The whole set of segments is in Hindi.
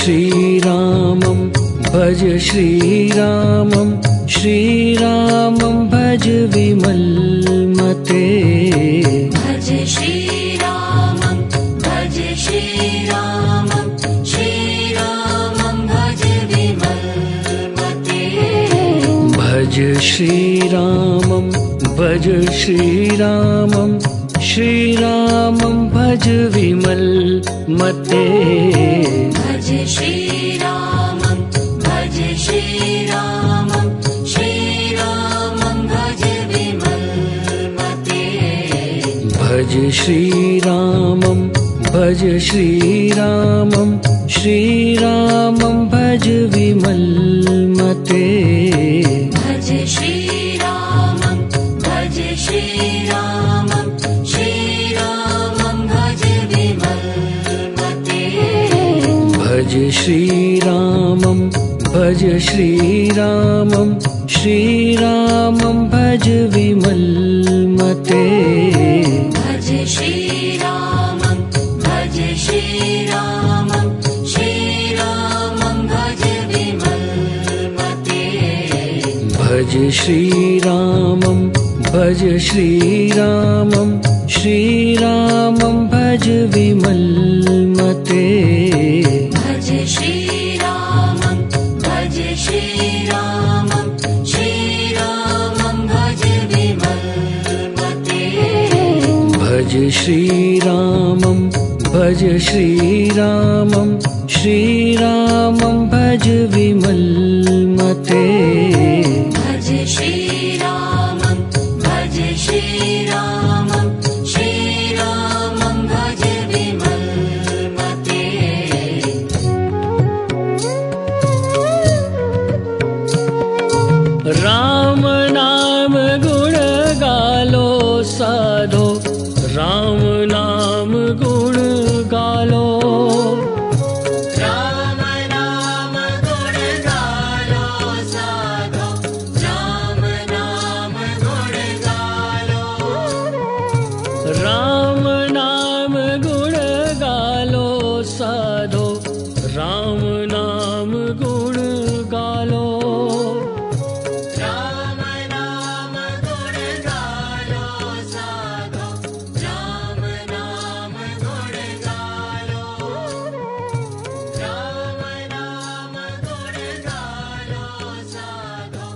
श्रीरामं भज श्रीरामं श्रीरामं भज विमलमते भज श्रीरामं भज श्रीरामं श्रीरामं भज विमलमते भज श्रीरामं भज श्रीरामं श्रीरामं भज विमलमते भज श्रीरामं भज श्रीरामं श्रीरामं भज विमलमते भज श्रीरामं भज श्रीरामं श्रीरामं भज विमलमते भज श्रीरामं भज श्रीरामं श्रीरामं भज विमलमते भज श्रीरामं भज श्रीरामं श्रीरामं भज विमलमते भज श्रीरामं भज श्रीरामं श्रीरामं भज विमलमते भज श्रीरामं भज श्रीरामं श्रीरामं भज विमलमते भज श्रीरामं भज श्रीरामं श्रीरामं भज विमलमते भज श्रीरामं भज श्रीरामं श्रीरामं भज विमलमते भज श्रीरामं भज श्रीरामं श्रीरामं भज विमलमते राम नाम गुण गालो साधो राम नाम गुण गालो राम नाम गुण गालो साधो राम नाम गुण गालो राम नाम गुण गालो साधो राम नाम गुण गालो राम नाम गुण गालो साधो राम नाम गुण गालो राम नाम गुण गालो साधो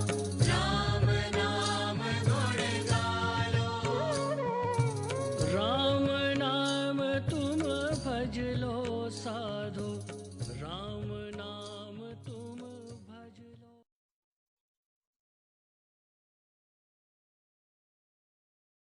राम नाम गुण गालो राम नाम तुम भज लो साधो राम